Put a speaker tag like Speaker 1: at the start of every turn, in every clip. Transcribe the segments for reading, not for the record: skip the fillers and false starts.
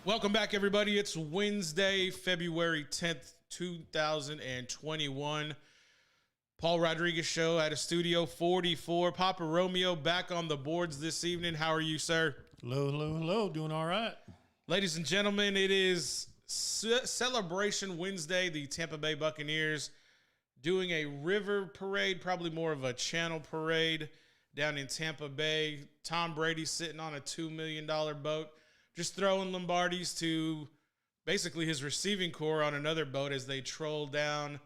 Speaker 1: Welcome back, everybody. It's Wednesday, February 10th, 2021. Paul Rodriguez Show at a Studio 44. Papa Romeo back on the boards this evening. How are you, sir?
Speaker 2: Hello. Doing all right.
Speaker 1: Ladies and gentlemen, it is Celebration Wednesday. The Tampa Bay Buccaneers doing a river parade, probably more of a channel parade down in Tampa Bay. Tom Brady sitting on a $2 million boat, just throwing Lombardis to basically his receiving corps on another boat as they troll down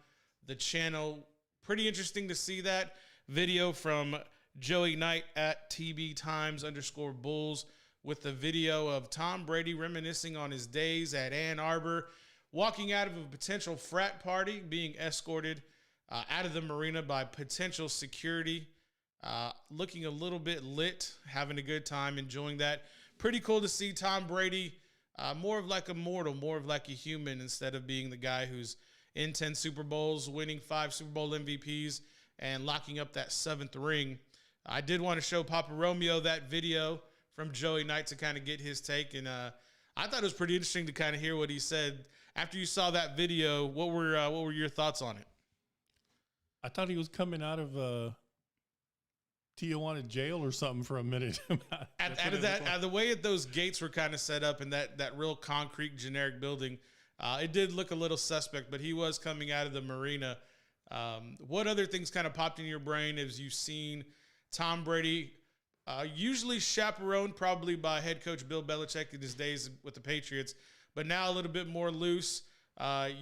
Speaker 1: the channel. Pretty interesting to see that video from Joey Knight at TB_Times_Bulls with the video of Tom Brady reminiscing on his days at Ann Arbor, walking out of a potential frat party, being escorted out of the marina by potential security, looking a little bit lit, having a good time, enjoying that. Pretty cool to see Tom Brady more of like a mortal, more of like a human, instead of being the guy who's in 10 Super Bowls, winning 5 Super Bowl MVPs, and locking up that 7th ring. I did want to show Papa Romeo that video from Joey Knight to kind of get his take, and I thought it was pretty interesting to kind of hear what he said. After you saw that video, what were your thoughts on it?
Speaker 2: I thought he was coming out of Tijuana jail or something for a minute.
Speaker 1: Out of the way that those gates were kind of set up in that real concrete generic building, it did look a little suspect, but he was coming out of the marina. What other things kind of popped in your brain as you've seen Tom Brady, usually chaperoned probably by head coach Bill Belichick in his days with the Patriots, but now a little bit more loose?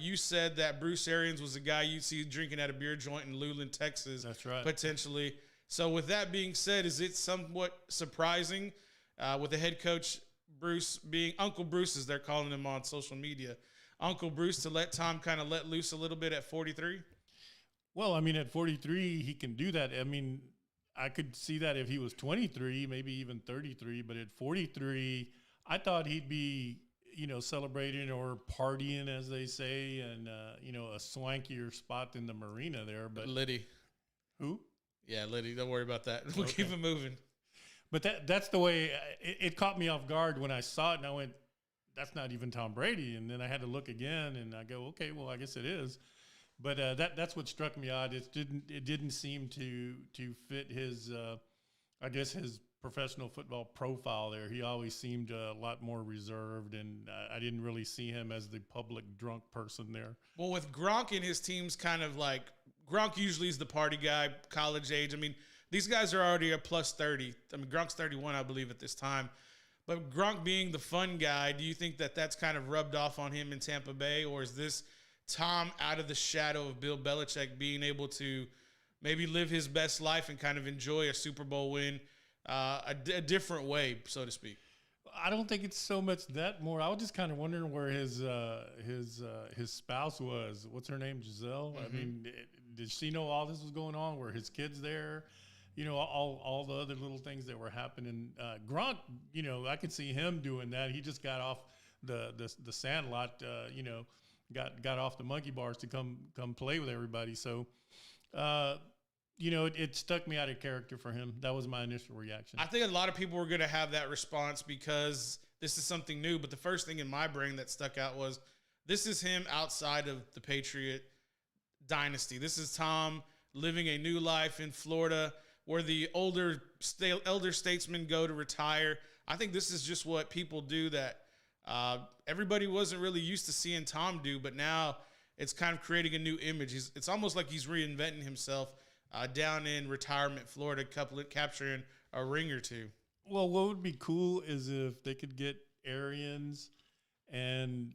Speaker 1: You said that Bruce Arians was a guy you'd see drinking at a beer joint in Luland, Texas.
Speaker 2: That's right.
Speaker 1: Potentially. So with that being said, is it somewhat surprising with the head coach Bruce being Uncle Bruce, as they're calling him on social media, Uncle Bruce, to let Tom kind of let loose a little bit at 43?
Speaker 2: Well, I mean, at 43, he can do that. I mean, I could see that if he was 23, maybe even 33, but at 43, I thought he'd be, celebrating or partying, as they say, and, a swankier spot in the marina there. But
Speaker 1: Liddy.
Speaker 2: Who?
Speaker 1: Yeah, Liddy. Don't worry about that. We'll keep it moving.
Speaker 2: But that's the way it caught me off guard when I saw it, and I went, that's not even Tom Brady. And then I had to look again, and I go, okay, well, I guess it is. But that's what struck me odd. It didn't seem to fit his, his professional football profile there. He always seemed a lot more reserved, and I didn't really see him as the public drunk person there.
Speaker 1: Well, with Gronk and his team's kind of like, Gronk usually is the party guy, college age. I mean, these guys are already a plus 30. I mean, Gronk's 31, I believe, at this time. But Gronk being the fun guy, do you think that that's kind of rubbed off on him in Tampa Bay, or is this Tom out of the shadow of Bill Belichick being able to maybe live his best life and kind of enjoy a Super Bowl win a different way, so to speak?
Speaker 2: I don't think it's so much that more. I was just kind of wondering where his spouse was. What's her name? Giselle. Mm-hmm. I mean, did she know all this was going on? Were his kids there? All the other little things that were happening. Gronk, I could see him doing that. He just got off the sandlot. Got off the monkey bars to come play with everybody. So, it stuck me out of character for him. That was my initial reaction.
Speaker 1: I think a lot of people were going to have that response because this is something new. But the first thing in my brain that stuck out was this is him outside of the Patriot dynasty. This is Tom living a new life in Florida where the elder statesmen go to retire. I think this is just what people do that everybody wasn't really used to seeing Tom do, but now it's kind of creating a new image. It's almost like he's reinventing himself down in retirement Florida, capturing a ring or two.
Speaker 2: Well, what would be cool is if they could get Arians and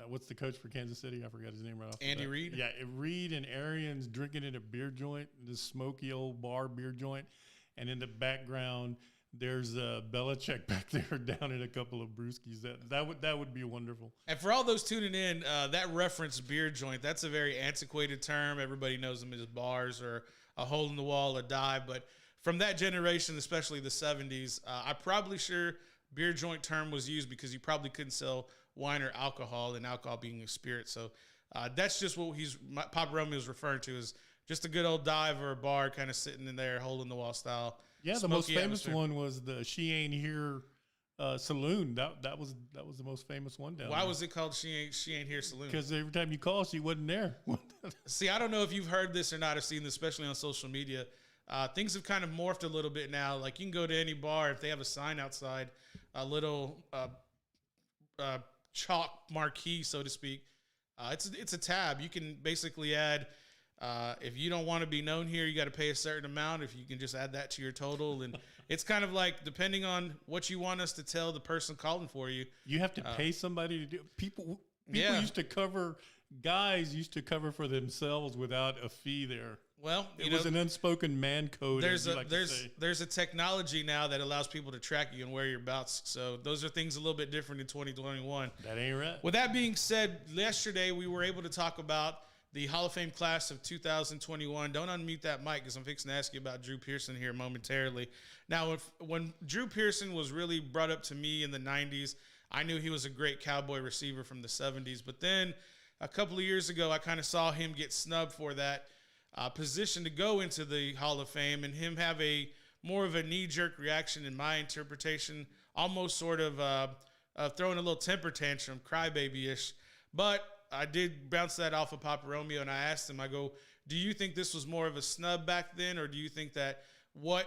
Speaker 2: what's the coach for Kansas City? I forgot his name right off.
Speaker 1: Andy Reid?
Speaker 2: Yeah, Reid and Arians drinking in a beer joint, this smoky old bar beer joint, and in the background there's Belichick back there down in a couple of brewskis. That would be wonderful.
Speaker 1: And for all those tuning in, that reference beer joint, that's a very antiquated term. Everybody knows them as bars or a hole in the wall, a dive. But from that generation, especially the 70s, I'm probably sure beer joint term was used because you probably couldn't sell wine or alcohol, and alcohol being a spirit. So that's just what Papa Romeo is referring to, is just a good old dive or a bar kind of sitting in there, hole in the wall style.
Speaker 2: Yeah, the most famous one was the She Ain't Here Saloon. That was the most famous one down
Speaker 1: Why
Speaker 2: there.
Speaker 1: was it called She Ain't Here Saloon?
Speaker 2: Because every time you call, she wasn't there.
Speaker 1: See, I don't know if you've heard this or not or seen this, especially on social media. Things have kind of morphed a little bit now. Like you can go to any bar if they have a sign outside, a little chalk marquee, so to speak. It's a tab. You can basically add. If you don't want to be known here, you got to pay a certain amount. If you can just add that to your total, and it's kind of like depending on what you want us to tell the person calling for you.
Speaker 2: You have to pay somebody to do. People
Speaker 1: Yeah.
Speaker 2: used to cover. Guys used to cover for themselves without a fee. There,
Speaker 1: Well,
Speaker 2: it was an unspoken man code.
Speaker 1: there's
Speaker 2: as
Speaker 1: a
Speaker 2: you like to say.
Speaker 1: there's a technology now that allows people to track you and wear your belts. So those are things a little bit different in 2021.
Speaker 2: That ain't right.
Speaker 1: With that being said, yesterday we were able to talk about the Hall of Fame class of 2021. Don't unmute that mic because I'm fixing to ask you about Drew Pearson here momentarily. Now, when Drew Pearson was really brought up to me in the 90s, I knew he was a great Cowboy receiver from the 70s. But then a couple of years ago, I kind of saw him get snubbed for that position to go into the Hall of Fame and him have more of a knee-jerk reaction in my interpretation, almost sort of throwing a little temper tantrum, crybaby-ish. But I did bounce that off of Papa Romeo, and I asked him, I go, do you think this was more of a snub back then, or do you think that what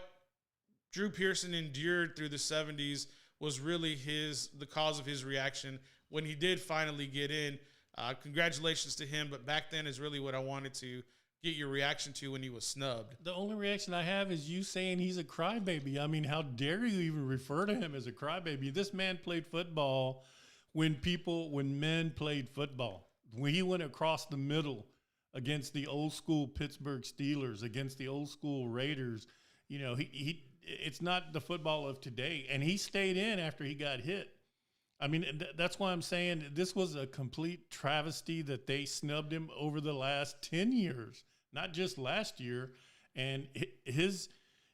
Speaker 1: Drew Pearson endured through the 70s was really the cause of his reaction when he did finally get in? Congratulations to him, but back then is really what I wanted to get your reaction to when he was snubbed.
Speaker 2: The only reaction I have is you saying he's a crybaby. I mean, how dare you even refer to him as a crybaby? This man played football when men played football. When he went across the middle against the old school Pittsburgh Steelers, against the old school Raiders, it's not the football of today. And he stayed in after he got hit. I mean, that's why I'm saying this was a complete travesty that they snubbed him over the last 10 years, not just last year. And his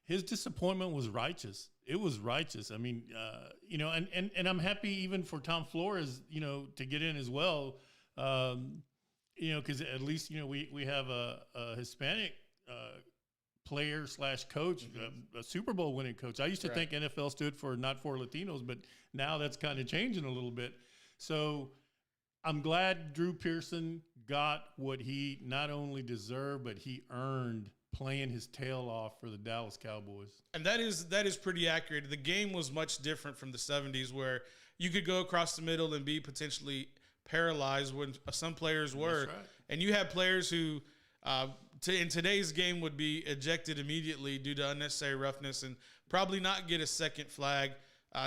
Speaker 2: disappointment was righteous. It was righteous. I mean, and I'm happy even for Tom Flores, to get in as well. Because at least we have a Hispanic player / coach, a Super Bowl winning coach. I used to think NFL stood for not for Latinos, but now that's kind of changing a little bit. So I'm glad Drew Pearson got what he not only deserved, but he earned playing his tail off for the Dallas Cowboys.
Speaker 1: And that is pretty accurate. The game was much different from the 70s where you could go across the middle and be potentially paralyzed when some players were.
Speaker 2: That's right.
Speaker 1: And you had players who in today's game would be ejected immediately due to unnecessary roughness and probably not get a second flag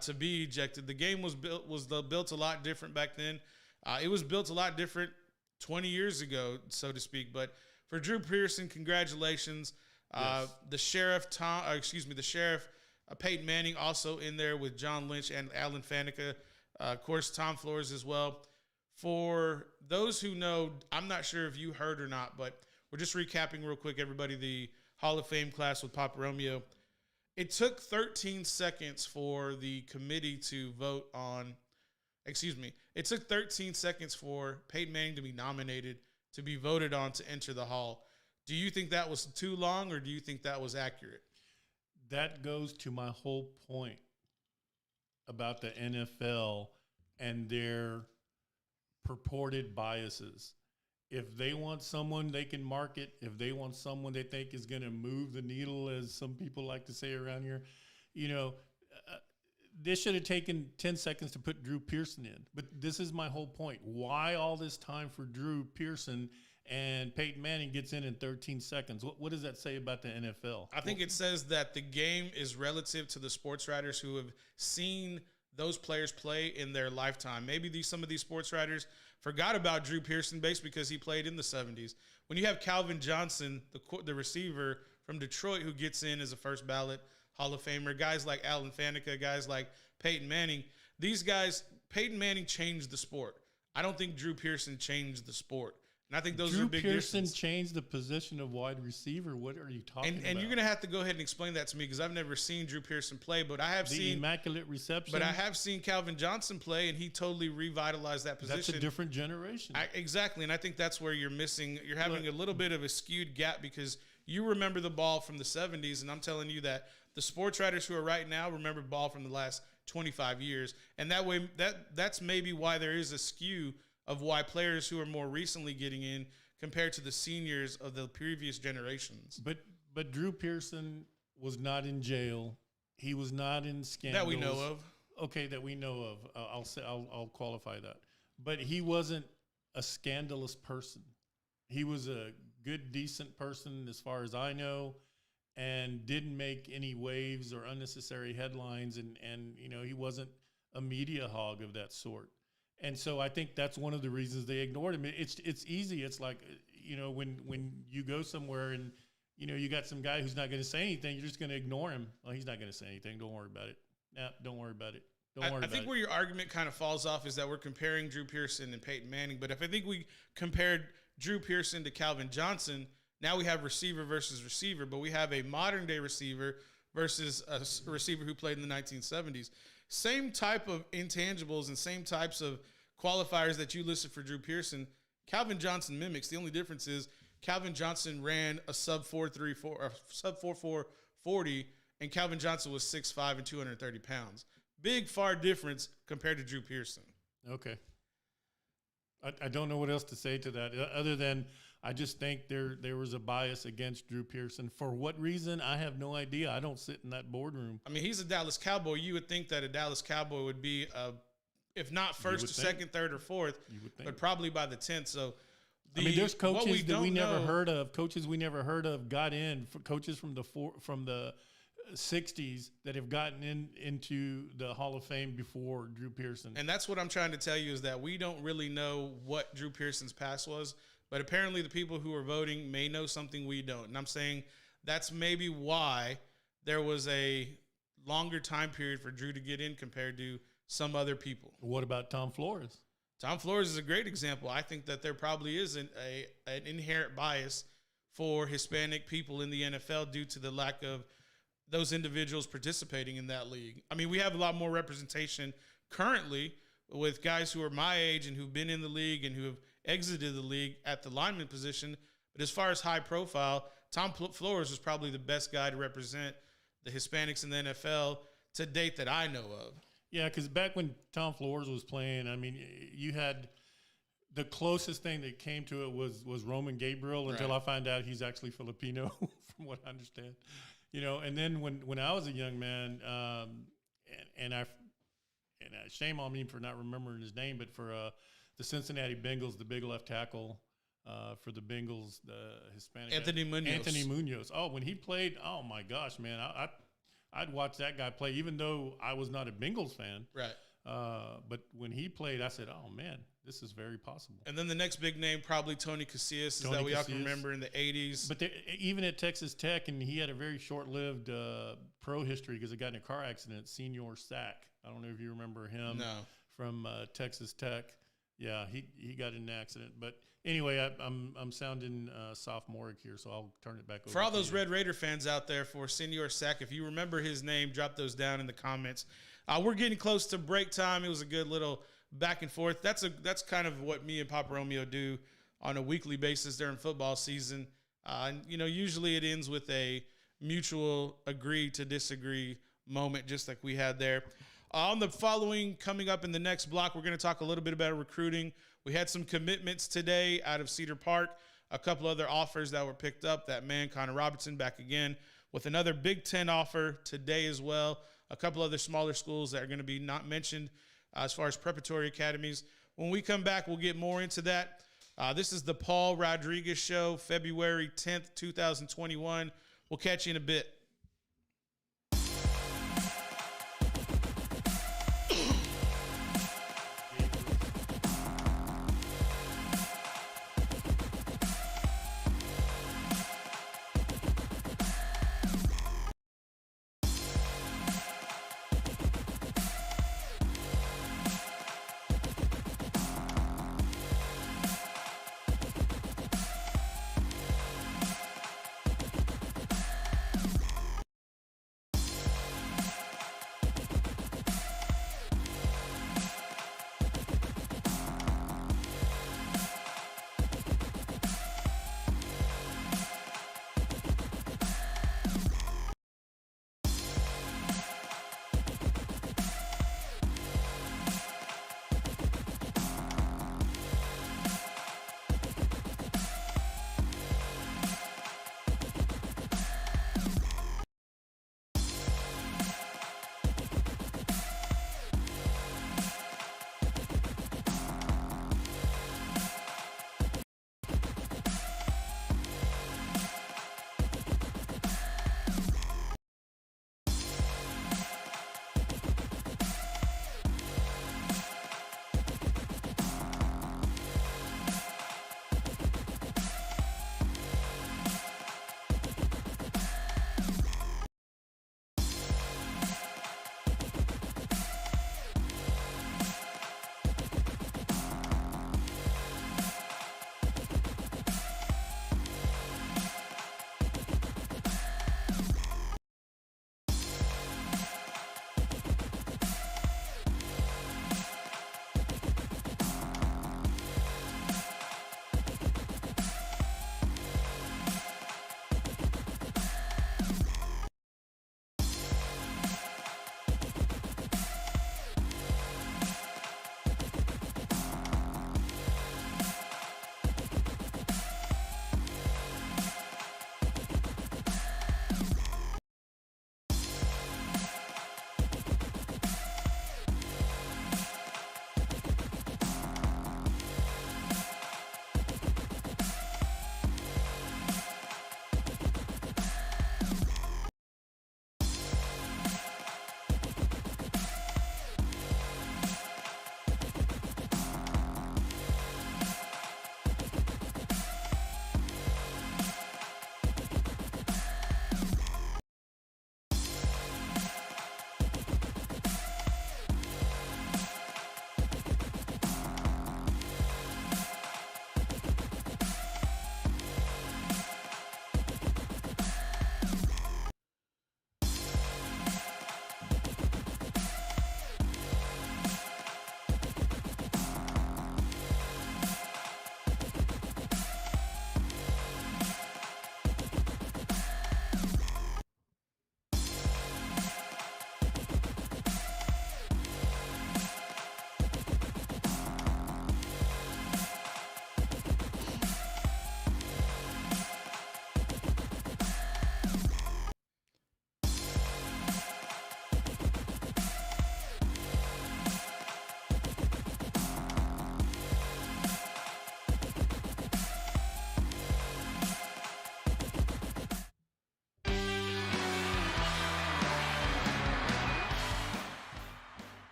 Speaker 1: to be ejected. The game was built a lot different back then. It was built a lot different 20 years ago, so to speak. But for Drew Pearson, congratulations.
Speaker 2: Yes.
Speaker 1: The sheriff Peyton Manning also in there with John Lynch and Alan Faneca. Of course, Tom Flores as well. For those who know, I'm not sure if you heard or not, but we're just recapping real quick, everybody, the Hall of Fame class with Papa Romeo. It took 13 seconds for the committee to vote on, it took 13 seconds for Peyton Manning to be nominated, to be voted on to enter the Hall. Do you think that was too long, or do you think that was accurate?
Speaker 2: That goes to my whole point about the NFL and their purported biases. If they want someone they can market, if they want someone they think is going to move the needle, as some people like to say around here, this should have taken 10 seconds to put Drew Pearson in. But this is my whole point. Why all this time for Drew Pearson and Peyton Manning gets in 13 seconds? What does that say about the NFL?
Speaker 1: I think it says that the game is relative to the sports writers who have seen those players play in their lifetime. Maybe some of these sports writers forgot about Drew Pearson based because he played in the 70s. When you have Calvin Johnson, the receiver from Detroit, who gets in as a first ballot Hall of Famer, guys like Alan Faneca, guys like Peyton Manning, these guys, Peyton Manning changed the sport. I don't think Drew Pearson changed the sport. And I think those are big differences.
Speaker 2: Drew Pearson changed the position of wide receiver. What are you talking about?
Speaker 1: And you're going to have to go ahead and explain that to me because I've never seen Drew Pearson play, but I have seen
Speaker 2: immaculate reception.
Speaker 1: But I have seen Calvin Johnson play, and he totally revitalized that position.
Speaker 2: That's a different generation.
Speaker 1: Exactly, and I think that's where you're missing. You're having a little bit of a skewed gap because you remember the ball from the 70s, and I'm telling you that The sports writers who are right now remember ball from the last 25 years, and that way that's maybe why there is a skew of why players who are more recently getting in compared to the seniors of the previous generations.
Speaker 2: But Drew Pearson was not in jail. He was not in scandals
Speaker 1: That we know of.
Speaker 2: Okay, that we know of. I'll qualify that. But he wasn't a scandalous person. He was a good, decent person, as far as I know, and didn't make any waves or unnecessary headlines. And he wasn't a media hog of that sort. And so I think that's one of the reasons they ignored him. It's easy. It's like, when you go somewhere and, you got some guy who's not going to say anything, you're just going to ignore him. Well, he's not going to say anything. Don't worry about it. Nah, don't worry about it.
Speaker 1: I think where your argument kind of falls off is that we're comparing Drew Pearson and Peyton Manning. But if I think we compared Drew Pearson to Calvin Johnson, now we have receiver versus receiver, but we have a modern day receiver versus a receiver who played in the 1970s. Same type of intangibles and same types of qualifiers that you listed for Drew Pearson, Calvin Johnson mimics. The only difference is Calvin Johnson ran a sub 4.34 or sub 4.4 40, and Calvin Johnson was 6'5" and 230 pounds. Big, far difference compared to Drew Pearson.
Speaker 2: Okay. I don't know what else to say to that, other than I just think there was a bias against Drew Pearson. For what reason, I have no idea. I don't sit in that boardroom.
Speaker 1: I mean, he's a Dallas Cowboy. You would think that a Dallas Cowboy would be, if not first or second, third, or fourth, but probably by the 10th. So,
Speaker 2: there's coaches that we never heard of. Coaches we never heard of got in. Coaches from the 60s that have gotten into the Hall of Fame before Drew Pearson.
Speaker 1: And that's what I'm trying to tell you, is that we don't really know what Drew Pearson's past was, but apparently the people who are voting may know something we don't. And I'm saying that's maybe why there was a longer time period for Drew to get in compared to some other people.
Speaker 2: What about Tom Flores?
Speaker 1: Tom Flores is a great example. I think that there probably is an inherent bias for Hispanic people in the NFL due to the lack of those individuals participating in that league. I mean, we have a lot more representation currently with guys who are my age and who've been in the league and who have exited the league at the lineman position. But as far as high profile, Tom Flores was probably the best guy to represent the Hispanics in the NFL to date that I know of.
Speaker 2: Yeah, because back when Tom Flores was playing, I mean, you had the closest thing that came to it was Roman Gabriel, until I find out he's actually Filipino, from what I understand. And then when I was a young man, and shame on me for not remembering his name, but for the Cincinnati Bengals, the big left tackle for the Bengals, the Hispanic
Speaker 1: Anthony Munoz.
Speaker 2: Oh, when he played, oh my gosh, man, I'd watch that guy play, even though I was not a Bengals fan.
Speaker 1: Right.
Speaker 2: But when he played, I said, oh man, this is very possible.
Speaker 1: And then the next big name, probably Tony Casillas, that we all can remember in the 80s.
Speaker 2: But even at Texas Tech, and he had a very short-lived pro history because he got in a car accident, Senior Sack. I don't know if you remember him.
Speaker 1: No.
Speaker 2: From Texas Tech. Yeah, he got in an accident. But anyway, I'm sounding sophomoric here, so I'll turn it back over.
Speaker 1: For all those Red Raider fans out there, for Senior Sack, if you remember his name, drop those down in the comments. We're getting close to break time. It was a good little back and forth. That's kind of what me and Papa Romeo do on a weekly basis during football season. Usually it ends with a mutual agree to disagree moment, just like we had there. On the following, coming up in the next block, we're going to talk a little bit about recruiting. We had some commitments today out of Cedar Park, a couple other offers that were picked up. That man, Connor Robertson, back again with another Big Ten offer today as well. A couple other smaller schools that are going to be not mentioned as far as preparatory academies. When we come back, we'll get more into that. This is the Paul Rodriguez Show, February 10th, 2021. We'll catch you in a bit.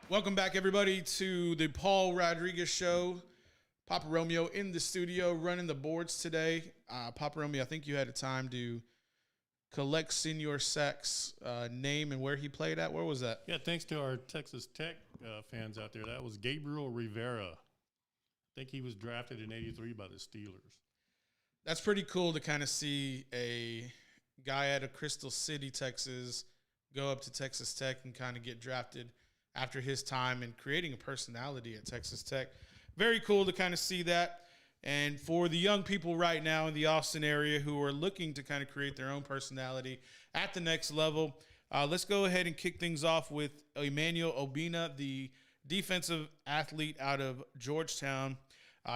Speaker 1: Welcome back, everybody, to the Paul Rodriguez Show. Papa Romeo in the studio running the boards today. Papa Romeo, I think you had a time to collect Senior Sack's name and where he played at. Where was that?
Speaker 2: Yeah, thanks to our Texas Tech fans out there. That was Gabriel Rivera. I think he was drafted in '83 by the Steelers.
Speaker 1: That's pretty cool to kind of see a guy out of Crystal City, Texas, go up to Texas Tech and kind of get drafted after his time and creating a personality at Texas Tech. Very cool to kind of see that. And for the young people right now in the Austin area who are looking to kind of create their own personality at the next level, let's go ahead and kick things off with Emmanuel Obina, the defensive athlete out of Georgetown.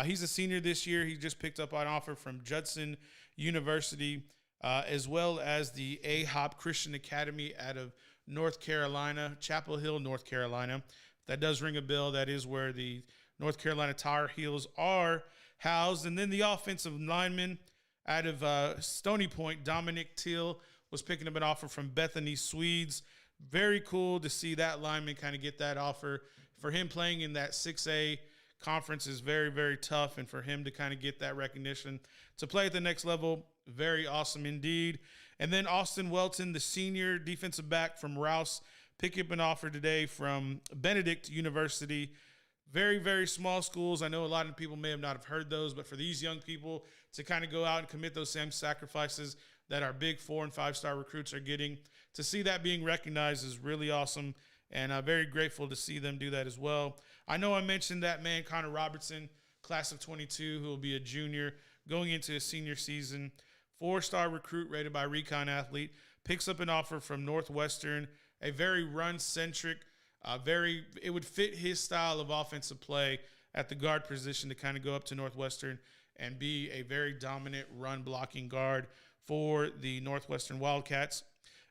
Speaker 1: He's a senior this year. He just picked up an offer from Judson University, as well as the AHOP Christian Academy out of North Carolina, Chapel Hill, North Carolina. That does ring a bell. That is where the North Carolina Tar Heels are housed. And then the offensive lineman out of Stony Point, Dominic Till, was picking up an offer from Bethany Swedes. Very cool to see that lineman kind of get that offer. For him playing in that 6A conference is very, very tough, and for him to kind of get that recognition to play at the next level, very awesome indeed. And then Austin Welton, the senior defensive back from Rouse, picking up an offer today from Benedict University. Very, very small schools. I know a lot of people may have not have heard those, but for these young people to kind of go out and commit those same sacrifices that our big 4- and 5-star recruits are getting, to see that being recognized is really awesome, and I'm very grateful to see them do that as well. I know I mentioned that man, Connor Robertson, class of 22, who will be a junior going into his senior season. 4-star recruit rated by Recon Athlete, picks up an offer from Northwestern, a very run-centric, it would fit his style of offensive play at the guard position to kind of go up to Northwestern and be a very dominant run-blocking guard for the Northwestern Wildcats.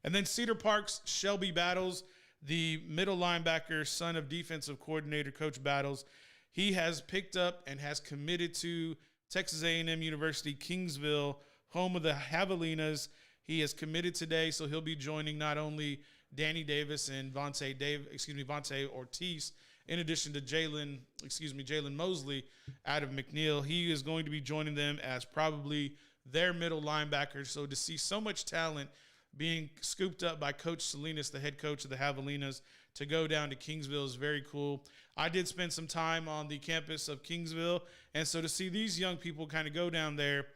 Speaker 1: And then Cedar Park's Shelby Battles, the middle linebacker, son of defensive coordinator Coach Battles. He has picked up and has committed to Texas A&M University, Kingsville, home of the Javelinas. He has committed today, so he'll be joining not only Danny Davis and Vontae Ortiz, in addition to Jalen Mosley out of McNeil. He is going to be joining them as probably their middle linebacker. So to see so much talent being scooped up by Coach Salinas, the head coach of the Javelinas, to go down to Kingsville is very cool. I did spend some time on the campus of Kingsville, and so to see these young people kind of go down there,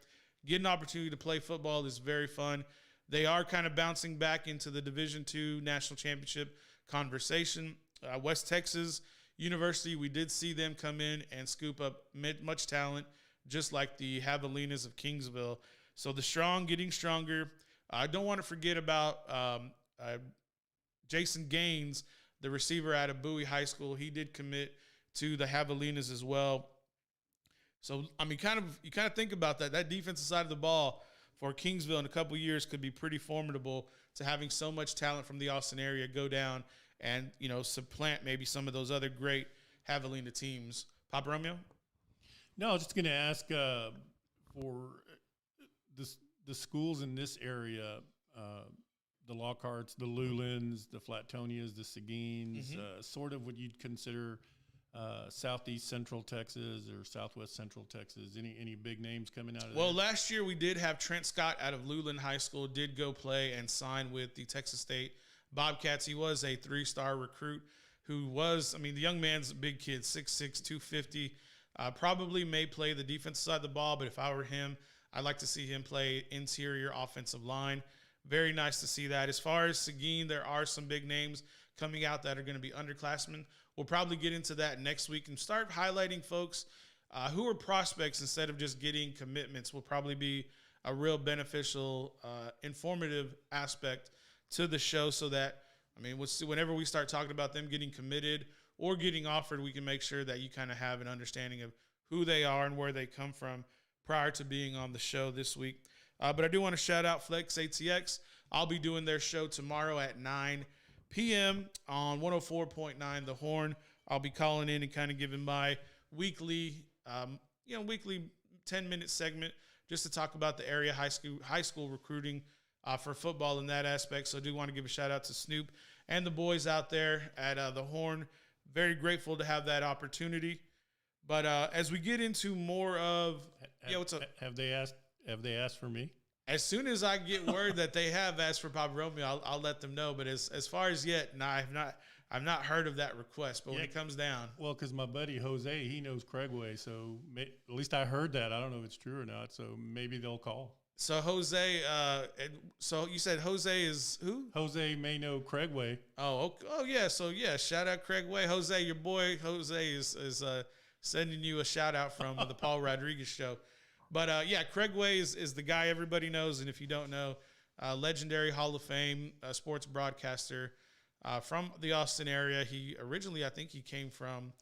Speaker 1: get an opportunity to play football is very fun. They are kind of bouncing back into the Division II National Championship conversation. West Texas University, we did see them come in and scoop up much talent, just like the Javelinas of Kingsville. So the strong getting stronger. I don't want to forget about Jason Gaines, the receiver out of Bowie High School. He did commit to the Javelinas as well. So, I mean, you kind of think about that. That defensive side of the ball for Kingsville in a couple years could be pretty formidable, to having so much talent from the Austin area go down and, supplant maybe some of those other great Javelina teams. Papa Romeo?
Speaker 2: No, I was just going to ask for the schools in this area, the Lockharts, the Lulins, the Flattonias, the Seguins, sort of what you'd consider Southeast Central Texas or Southwest Central Texas. Any big names coming out of there?
Speaker 1: Well, last year we did have Trent Scott out of Lulin High School did go play and sign with the Texas State Bobcats. He was a 3-star recruit who was, the young man's a big kid, 6'6", 250. Probably may play the defensive side of the ball, but if I were him, I'd like to see him play interior offensive line. Very nice to see that. As far as Seguin, there are some big names coming out that are going to be underclassmen. We'll probably get into that next week and start highlighting folks who are prospects instead of just getting commitments. Will probably be a real beneficial, informative aspect to the show, so that, we'll see whenever we start talking about them getting committed or getting offered, we can make sure that you kind of have an understanding of who they are and where they come from prior to being on the show this week. But I do want to shout out Flex ATX. I'll be doing their show tomorrow at 9 p.m. on 104.9 The Horn. I'll be calling in and kind of giving my weekly 10-minute segment just to talk about the area high school recruiting for football in that aspect. So I do want to give a shout out to Snoop and the boys out there at The Horn. very grateful to have that opportunity. But as we get into more of, what's up?
Speaker 2: Have they asked for me?
Speaker 1: As soon as I get word that they have asked for Papa Romeo, I'll let them know. But as far as yet, no, I've not heard of that request. But when it comes down,
Speaker 2: well, because my buddy Jose, he knows Craigway, so at least I heard that. I don't know if it's true or not. So maybe they'll call.
Speaker 1: So Jose, so you said Jose is who?
Speaker 2: Jose may know Craigway.
Speaker 1: Oh yeah. So yeah, shout out Craig Way. Jose, your boy Jose is sending you a shout out from the Paul Rodriguez show. But yeah, Craig Way is the guy everybody knows, and if you don't know, legendary Hall of Fame sports broadcaster from the Austin area. He originally, I think, he came from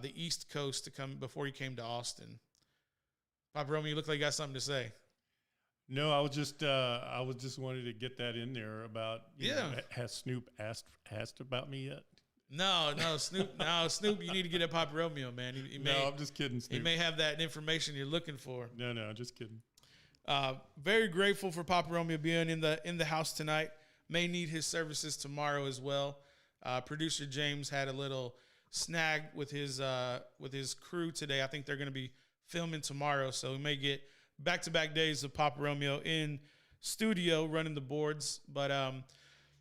Speaker 1: the East Coast to come before he came to Austin. Papa Romeo, you look like you got something to say.
Speaker 2: No, I was just wanted to get that in there about. You know, has Snoop asked about me yet?
Speaker 1: No, Snoop. You need to get at Papa Romeo, man.
Speaker 2: I'm just kidding. Snoop.
Speaker 1: He may have that information you're looking for.
Speaker 2: No, just kidding.
Speaker 1: Very grateful for Papa Romeo being in the house tonight. May need his services tomorrow as well. Producer James had a little snag with his crew today. I think they're going to be filming tomorrow, so we may get back-to-back days of Papa Romeo in studio running the boards. But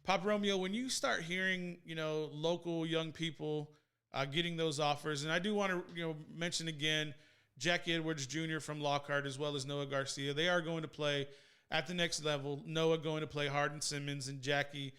Speaker 1: Papa Romeo, when you start hearing, local young people getting those offers, and I do want to, mention again, Jackie Edwards Jr. from Lockhart, as well as Noah Garcia, they are going to play at the next level. Noah going to play Hardin-Simmons, and Jackie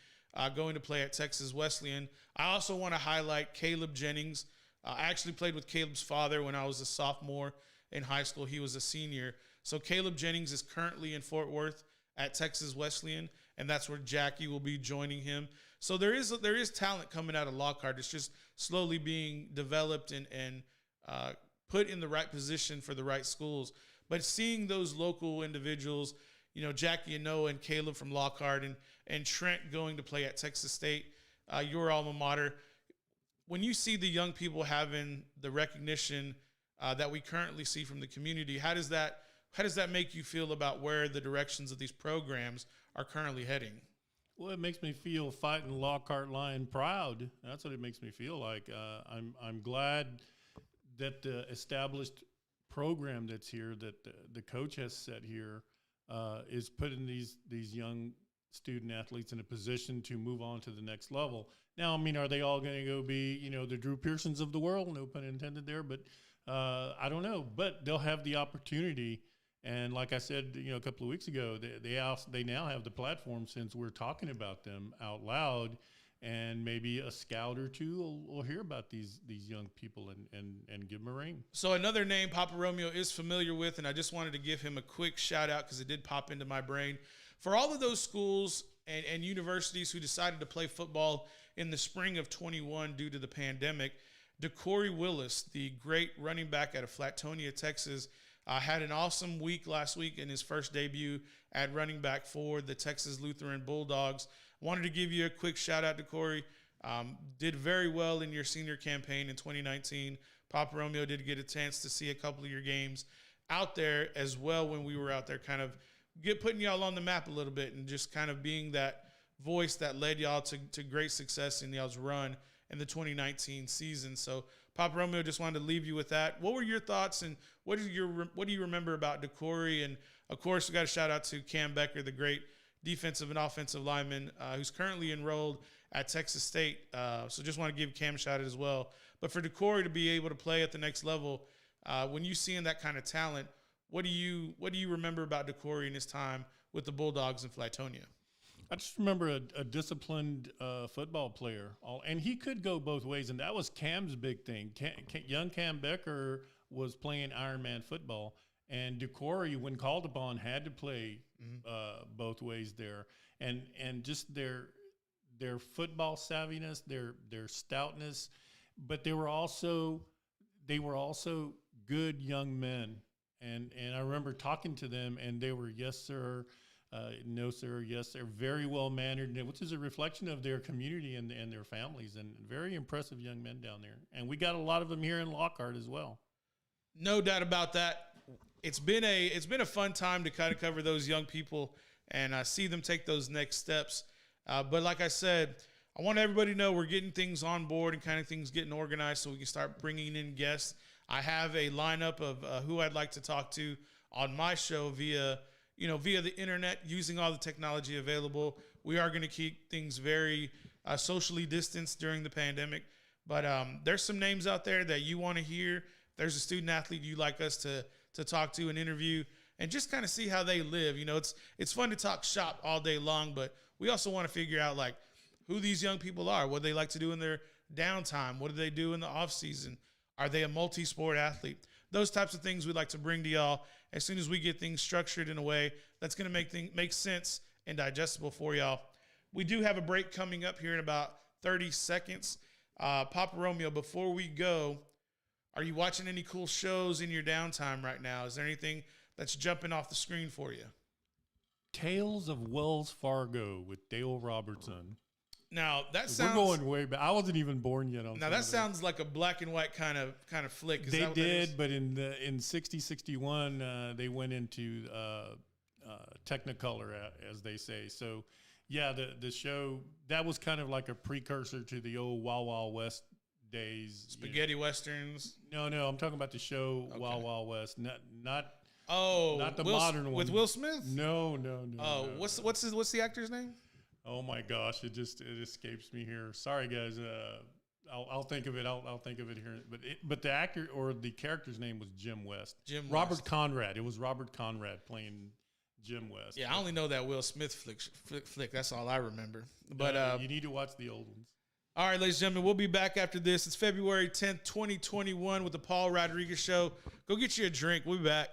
Speaker 1: going to play at Texas Wesleyan. I also want to highlight Caleb Jennings. I actually played with Caleb's father when I was a sophomore in high school. He was a senior. So Caleb Jennings is currently in Fort Worth at Texas Wesleyan, and that's where Jackie will be joining him. So there is talent coming out of Lockhart. It's just slowly being developed and put in the right position for the right schools. But seeing those local individuals, Jackie and Noah and Caleb from Lockhart and Trent going to play at Texas State, your alma mater, when you see the young people having the recognition that we currently see from the community, how does that make you feel about where the directions of these programs are currently heading?
Speaker 2: Well, it makes me feel fighting Lockhart Lion proud. That's what it makes me feel like. I'm glad that the established program that's here, that the coach has set here, is putting these young student athletes in a position to move on to the next level. Now, I mean, are they all going to go be, the Drew Pearsons of the world? No pun intended there, but I don't know. But they'll have the opportunity. And like I said, a couple of weeks ago, they now have the platform, since we're talking about them out loud, and maybe a scout or two will hear about these young people and give them a ring.
Speaker 1: So another name Papa Romeo is familiar with, and I just wanted to give him a quick shout out because it did pop into my brain. For all of those schools and universities who decided to play football in the spring of 21 due to the pandemic, DeCorey Willis, the great running back out of Flatonia, Texas, had an awesome week last week in his first debut at running back for the Texas Lutheran Bulldogs. Wanted to give you a quick shout out to Corey. Did very well in your senior campaign in 2019. Papa Romeo did get a chance to see a couple of your games out there as well when we were out there, kind of putting y'all on the map a little bit and just kind of being that voice that led y'all to great success in y'all's run in the 2019 season. So Papa Romeo, just wanted to leave you with that. What were your thoughts, and what do you remember about DeCorey? And of course, we got a shout out to Cam Becker, the great defensive and offensive lineman who's currently enrolled at Texas State. So just want to give Cam a shout out as well. But for DeCorey to be able to play at the next level, when you seeing that kind of talent, what do you remember about DeCorey in his time with the Bulldogs in Flatonia?
Speaker 2: I just remember a disciplined football player, and he could go both ways, and that was Cam's big thing. Young Cam Becker was playing Ironman football, and DeCorey, when called upon, had to play both ways there, and just their football savviness, their stoutness, but they were also good young men, and I remember talking to them, and they were yes sir. No, sir. Yes, they're very well mannered, which is a reflection of their community and their families, and very impressive young men down there. And we got a lot of them here in Lockhart as well.
Speaker 1: No doubt about that. It's been a fun time to kind of cover those young people and see them take those next steps. But like I said, I want everybody to know we're getting things on board and kind of things getting organized so we can start bringing in guests. I have a lineup of who I'd like to talk to on my show via the internet, using all the technology available. We are going to keep things very socially distanced during the pandemic. But there's some names out there that you want to hear. There's a student athlete you'd like us to talk to and interview and just kind of see how they live. It's fun to talk shop all day long, but we also want to figure out like who these young people are, what they like to do in their downtime, what do they do in the off season? Are they a multi-sport athlete? Those types of things we'd like to bring to y'all as soon as we get things structured in a way that's going to make sense and digestible for y'all. We do have a break coming up here in about 30 seconds. Papa Romeo, before we go, are you watching any cool shows in your downtime right now? Is there anything that's jumping off the screen for you?
Speaker 2: Tales of Wells Fargo with Dale Robertson.
Speaker 1: Now that sounds.
Speaker 2: We're going way back. I wasn't even born yet.
Speaker 1: Now that sounds like a black and white kind of flick. Is
Speaker 2: they
Speaker 1: that what
Speaker 2: did, but in 61, they went into Technicolor, as they say. So, yeah, the show that was kind of like a precursor to the old Wild Wild West days.
Speaker 1: Spaghetti westerns.
Speaker 2: No, I'm talking about the show Wild Wild West, not the
Speaker 1: Will,
Speaker 2: modern one
Speaker 1: with Will Smith.
Speaker 2: No.
Speaker 1: Oh,
Speaker 2: no.
Speaker 1: What's the actor's name?
Speaker 2: Oh my gosh, it escapes me here. Sorry, guys. I'll think of it. I'll think of it here. But the actor or the character's name was Jim West. Robert Conrad. It was Robert Conrad playing Jim West.
Speaker 1: Yeah, I only know that Will Smith flick. That's all I remember. But
Speaker 2: you need to watch the old ones.
Speaker 1: All right, ladies and gentlemen, we'll be back after this. It's February 10th, 2021 with the Paul Rodriguez Show. Go get you a drink. We'll be back.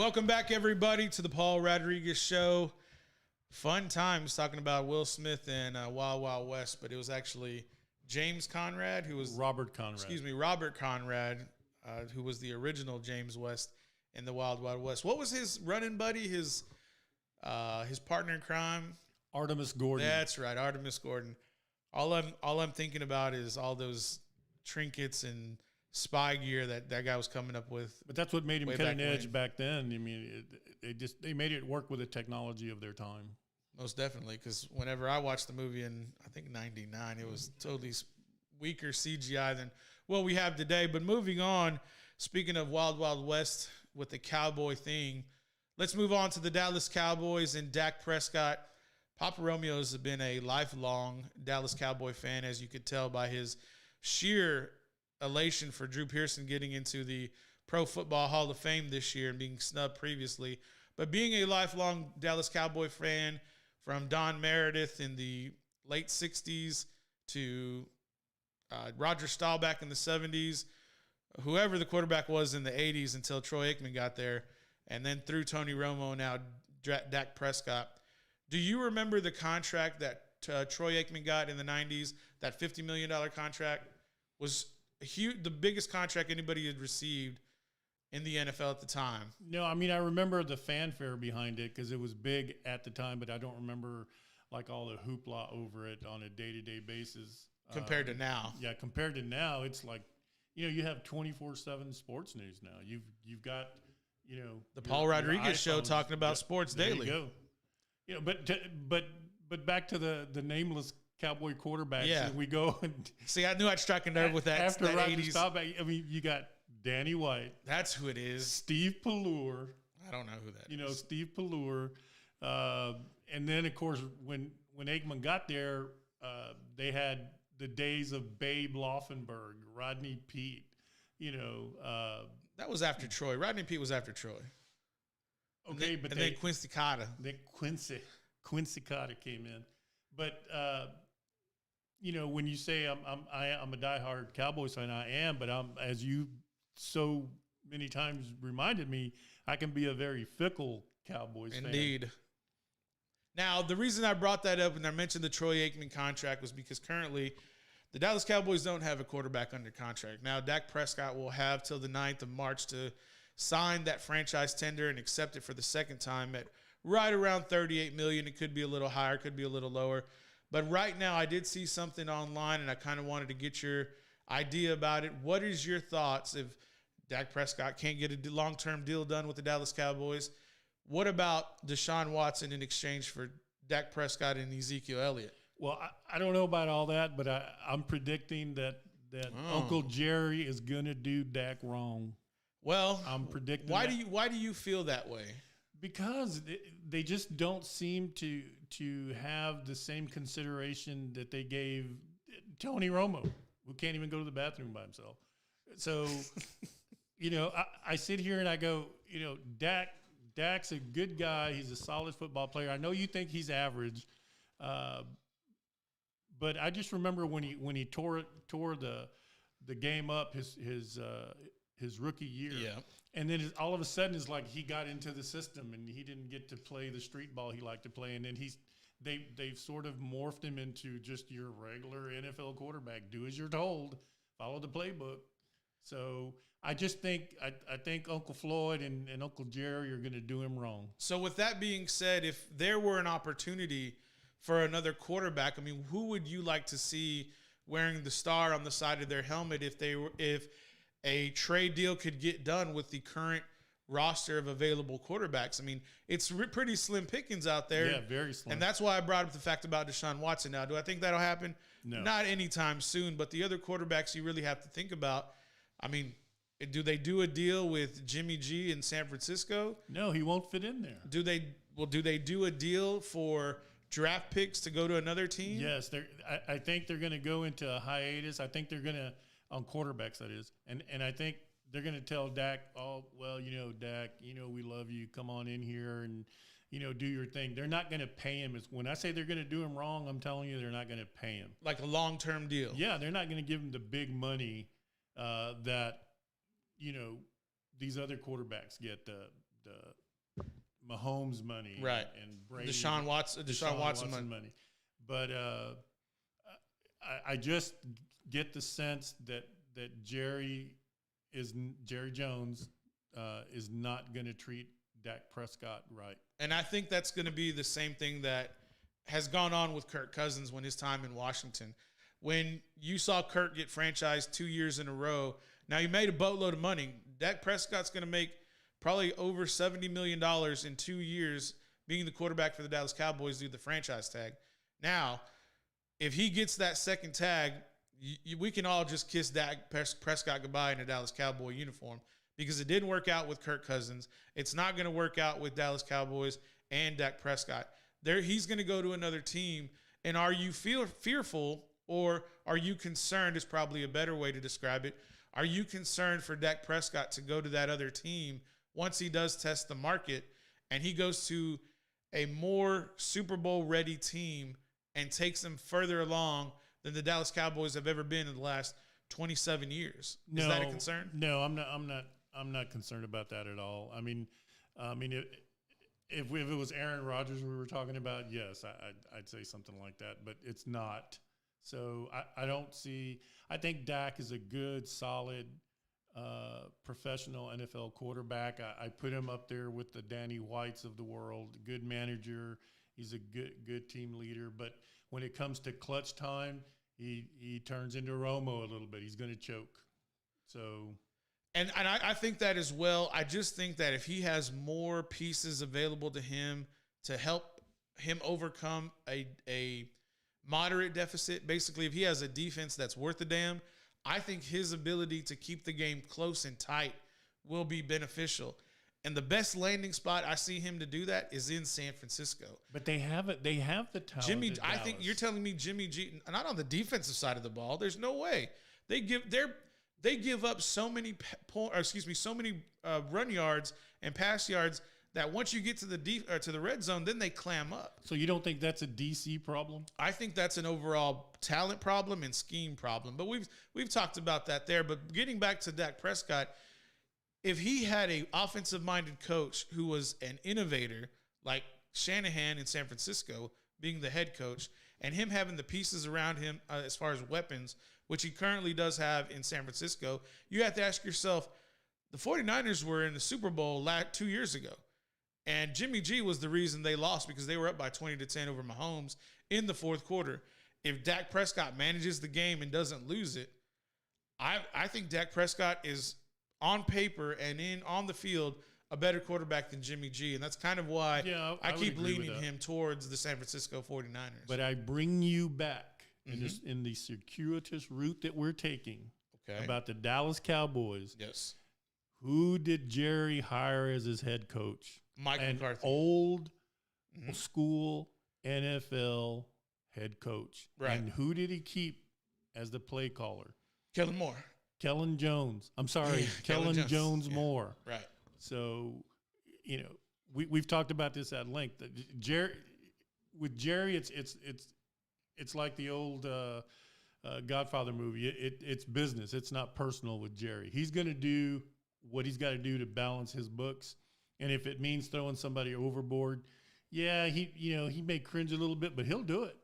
Speaker 1: Welcome back, everybody, to the Paul Rodriguez Show. Fun times talking about Will Smith and Wild Wild West, but it was actually James Conrad, who was
Speaker 2: Robert Conrad.
Speaker 1: Robert Conrad, who was the original James West in the Wild Wild West. What was his running buddy? His partner in crime?
Speaker 2: Artemus Gordon.
Speaker 1: That's right, Artemus Gordon. All I'm thinking about is all those trinkets and spy gear that guy was coming up with.
Speaker 2: But that's what made him
Speaker 1: way
Speaker 2: cutting
Speaker 1: back
Speaker 2: edge
Speaker 1: when.
Speaker 2: back then. I mean, they made it work with the technology of their time.
Speaker 1: Most definitely, because whenever I watched the movie in, I think, 99, it was totally weaker CGI than what we have today. But moving on, speaking of Wild Wild West with the cowboy thing, let's move on to the Dallas Cowboys and Dak Prescott. Papa Romeo's been a lifelong Dallas Cowboy fan, as you could tell by his sheer elation for Drew Pearson getting into the Pro Football Hall of Fame this year and being snubbed previously. But being a lifelong Dallas Cowboy fan from Don Meredith in the late 60s to Roger Staubach in the 70s, whoever the quarterback was in the 80s until Troy Aikman got there, and then through Tony Romo, now Dak Prescott. Do you remember the contract that Troy Aikman got in the 90s? That $50 million contract was huge, the biggest contract anybody had received in the NFL at the time.
Speaker 2: No, I mean, I remember the fanfare behind it because it was big at the time, but I don't remember like all the hoopla over it on a day-to-day basis.
Speaker 1: Compared to now.
Speaker 2: Yeah, compared to now, it's like, you have 24/7 sports news now. You've got,
Speaker 1: The Paul Rodriguez Show talking about sports
Speaker 2: there
Speaker 1: daily.
Speaker 2: You go. But back to the nameless Cowboy quarterbacks.
Speaker 1: Yeah.
Speaker 2: We go and
Speaker 1: See, I knew I'd strike a nerve with that.
Speaker 2: after
Speaker 1: that
Speaker 2: Roger
Speaker 1: 80s.
Speaker 2: Staubach. I mean, you got Danny White,
Speaker 1: That's who it is.
Speaker 2: Steve Pallure.
Speaker 1: I don't know who that is.
Speaker 2: Steve Pallure, and then of course when Aikman got there, they had the days of Babe Laufenberg, Rodney Peete.
Speaker 1: That was after Troy. Rodney Peete was after Troy.
Speaker 2: Okay,
Speaker 1: and then Quincy Cotta.
Speaker 2: Then Quincy Cotta came in, but when you say I'm a diehard Cowboys fan, I am, but as you so many times reminded me, I can be a very fickle Cowboys fan.
Speaker 1: Indeed. Now, the reason I brought that up and I mentioned the Troy Aikman contract was because currently the Dallas Cowboys don't have a quarterback under contract. Now, Dak Prescott will have till the 9th of March to sign that franchise tender and accept it for the second time at right around $38 million. It could be a little higher, could be a little lower. But right now, I did see something online, and I kind of wanted to get your idea about it. What is your thoughts if Dak Prescott can't get a long-term deal done with the Dallas Cowboys? What about Deshaun Watson in exchange for Dak Prescott and Ezekiel Elliott?
Speaker 2: Well, I don't know about all that, but I'm predicting that Uncle Jerry is going to do Dak wrong.
Speaker 1: Well,
Speaker 2: I'm predicting
Speaker 1: why
Speaker 2: that.
Speaker 1: do you feel that way?
Speaker 2: Because they just don't seem to have the same consideration that they gave Tony Romo, who can't even go to the bathroom by himself. So, I sit here and I go, Dak's a good guy. He's a solid football player. I know you think he's average, but I just remember when he tore the game up his rookie year.
Speaker 1: Yeah.
Speaker 2: And then all of a sudden, it's like he got into the system and he didn't get to play the street ball he liked to play. And then they've sort of morphed him into just your regular NFL quarterback. Do as you're told, follow the playbook. So I just think I think Uncle Floyd and Uncle Jerry are going to do him wrong.
Speaker 1: So with that being said, if there were an opportunity for another quarterback, I mean, who would you like to see wearing the star on the side of their helmet if a trade deal could get done with the current roster of available quarterbacks? I mean, it's pretty slim pickings out there.
Speaker 2: Yeah, very slim.
Speaker 1: And that's why I brought up the fact about Deshaun Watson. Now, do I think that'll happen?
Speaker 2: No.
Speaker 1: Not anytime soon, but the other quarterbacks you really have to think about, I mean, do they do a deal with Jimmy G in San Francisco?
Speaker 2: No, he won't fit in there.
Speaker 1: Do they do a deal for draft picks to go to another team?
Speaker 2: Yes, I think they're going to go into a hiatus. I think they're going to, on quarterbacks, that is. And I think they're going to tell Dak, oh, well, Dak, we love you. Come on in here and, do your thing. They're not going to pay him. When I say they're going to do him wrong, I'm telling you they're not going to pay him.
Speaker 1: Like a long-term deal.
Speaker 2: Yeah, they're not going to give him the big money that, these other quarterbacks get. Mahomes money,
Speaker 1: Right.
Speaker 2: And Brady,
Speaker 1: Deshaun Watson money.
Speaker 2: But I just get the sense that Jerry Jones is not going to treat Dak Prescott right.
Speaker 1: And I think that's going to be the same thing that has gone on with Kirk Cousins when his time in Washington. When you saw Kirk get franchised 2 years in a row, now he made a boatload of money. Dak Prescott's going to make probably over $70 million in 2 years being the quarterback for the Dallas Cowboys due to the franchise tag. Now, if he gets that second tag, we can all just kiss Dak Prescott goodbye in a Dallas Cowboy uniform because it didn't work out with Kirk Cousins. It's not going to work out with Dallas Cowboys and Dak Prescott. He's going to go to another team. And are you fearful or are you concerned is probably a better way to describe it. Are you concerned for Dak Prescott to go to that other team once he does test the market and he goes to a more Super Bowl ready team and takes them further along than the Dallas Cowboys have ever been in the last 27 years? Is that a concern?
Speaker 2: No, I'm not concerned about that at all. I mean, if it was Aaron Rodgers we were talking about, yes, I'd say something like that, but it's not. So I don't see. I think Dak is a good, solid, professional NFL quarterback. I put him up there with the Danny Whites of the world. Good manager. He's a good team leader. But when it comes to clutch time, he turns into Romo a little bit. He's going to choke. So.
Speaker 1: And I think that as well. I just think that if he has more pieces available to him to help him overcome a moderate deficit, basically if he has a defense that's worth a damn, I think his ability to keep the game close and tight will be beneficial. And the best landing spot I see him to do that is in San Francisco.
Speaker 2: But they have it. They have the talent.
Speaker 1: I think you're telling me Jimmy G, not on the defensive side of the ball. There's no way they give up so many run yards and pass yards that once you get to the red zone, then they clam up.
Speaker 2: So you don't think that's a DC problem?
Speaker 1: I think that's an overall talent problem and scheme problem. But we've talked about that there. But getting back to Dak Prescott, if he had a offensive-minded coach who was an innovator like Shanahan in San Francisco, being the head coach, and him having the pieces around him as far as weapons, which he currently does have in San Francisco, you have to ask yourself, the 49ers were in the Super Bowl 2 years ago. And Jimmy G was the reason they lost because they were up by 20-10 over Mahomes in the fourth quarter. If Dak Prescott manages the game and doesn't lose it, I think Dak Prescott is on paper and on the field a better quarterback than Jimmy G. And that's kind of why I keep leaning him towards the San Francisco 49ers.
Speaker 2: But I bring you back in the circuitous route that we're taking about the Dallas Cowboys.
Speaker 1: Yes.
Speaker 2: Who did Jerry hire as his head coach?
Speaker 1: Mike McCarthy.
Speaker 2: Old school NFL head coach.
Speaker 1: Right.
Speaker 2: And who did he keep as the play caller?
Speaker 1: Kellen Moore.
Speaker 2: Kellen Jones. I'm sorry, Kellen Jones Moore.
Speaker 1: Right.
Speaker 2: So, we've talked about this at length. With Jerry, it's like the old Godfather movie. It's business. It's not personal with Jerry. He's going to do what he's got to do to balance his books. And if it means throwing somebody overboard, he may cringe a little bit, but he'll do it.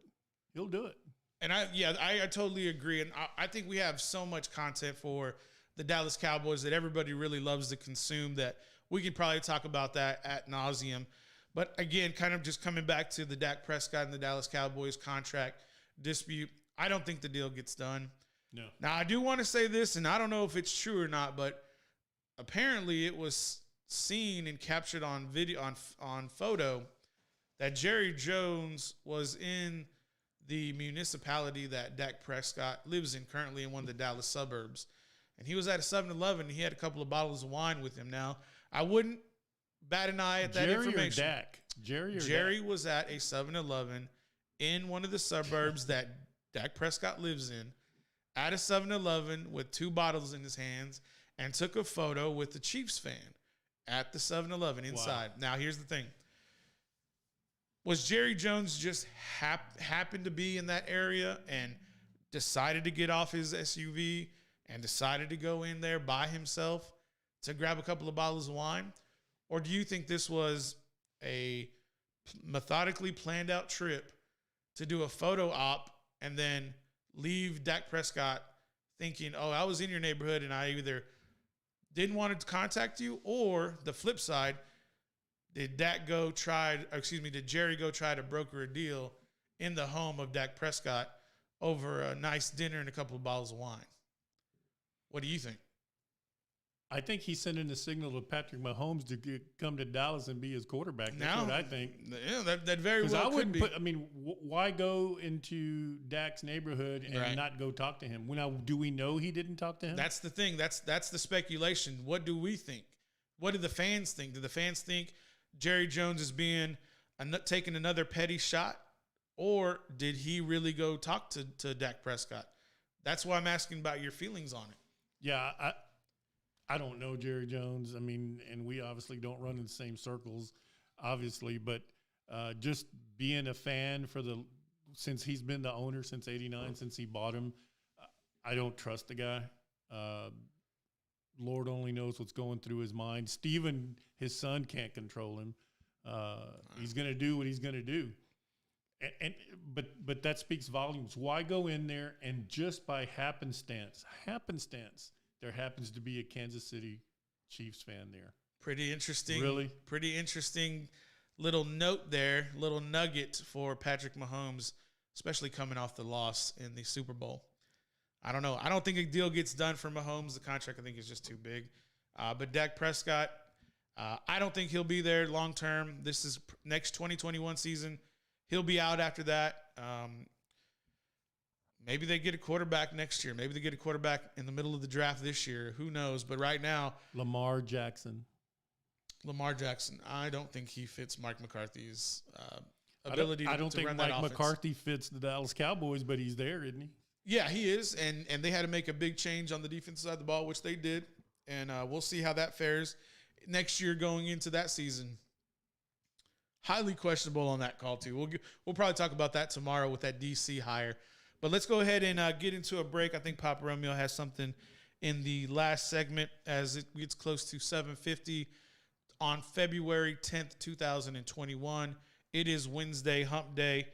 Speaker 2: He'll do it.
Speaker 1: And I totally agree. And I think we have so much content for the Dallas Cowboys that everybody really loves to consume that we could probably talk about that ad nauseum. But again, kind of just coming back to the Dak Prescott and the Dallas Cowboys contract dispute, I don't think the deal gets done.
Speaker 2: No.
Speaker 1: Now, I do want to say this, and I don't know if it's true or not, but apparently it was seen and captured on video, on photo, that Jerry Jones was in the municipality that Dak Prescott lives in currently in one of the Dallas suburbs. And he was at a 7-Eleven. He had a couple of bottles of wine with him. Now, I wouldn't bat an eye at that information.
Speaker 2: Or Dak?
Speaker 1: Jerry was at a 7-Eleven in one of the suburbs that Dak Prescott lives in, at a 7-Eleven with 2 bottles in his hands, and took a photo with the Chiefs fan at the 7-Eleven inside. Wow. Now, here's the thing. Was Jerry Jones just happened to be in that area and decided to get off his SUV and decided to go in there by himself to grab a couple of bottles of wine? Or do you think this was a methodically planned out trip to do a photo op and then leave Dak Prescott thinking, oh, I was in your neighborhood and I either didn't want to contact you, or the flip side, did Jerry go try to broker a deal in the home of Dak Prescott over a nice dinner and a couple of bottles of wine? What do you think?
Speaker 2: I think he's sending a signal to Patrick Mahomes to come to Dallas and be his quarterback. That's what I think.
Speaker 1: Yeah, that very well could be.
Speaker 2: Why go into Dak's neighborhood and not go talk to him? Now, do we know he didn't talk to him?
Speaker 1: That's the thing. That's the speculation. What do we think? What do the fans think? Do the fans think Jerry Jones is taking another petty shot? Or did he really go talk to Dak Prescott? That's why I'm asking about your feelings on it.
Speaker 2: Yeah, I don't know Jerry Jones. I mean, and we obviously don't run in the same circles, obviously, but just being a fan since he's been the owner since '89, since he bought him, I don't trust the guy. Lord only knows what's going through his mind. Steven, his son, can't control him. He's going to do what he's going to do. But that speaks volumes. Why go in there and just by happenstance, there happens to be a Kansas City Chiefs fan there.
Speaker 1: Pretty interesting.
Speaker 2: Really?
Speaker 1: Pretty interesting little note there, little nugget for Patrick Mahomes, especially coming off the loss in the Super Bowl. I don't know. I don't think a deal gets done for Mahomes. The contract, I think, is just too big. But Dak Prescott, I don't think he'll be there long term. This is next 2021 season. He'll be out after that. Maybe they get a quarterback next year. Maybe they get a quarterback in the middle of the draft this year. Who knows? But right now,
Speaker 2: Lamar Jackson.
Speaker 1: I don't think he fits Mike McCarthy's ability to run that offense.
Speaker 2: I don't think Mike McCarthy fits the Dallas Cowboys, but he's there, isn't he?
Speaker 1: Yeah, he is. And they had to make a big change on the defensive side of the ball, which they did. And we'll see how that fares next year going into that season. Highly questionable on that call, too. We'll probably talk about that tomorrow with that DC hire. But let's go ahead and get into a break. I think Papa Romeo has something in the last segment as it gets close to 7:50 on February 10th, 2021. It is Wednesday, hump day.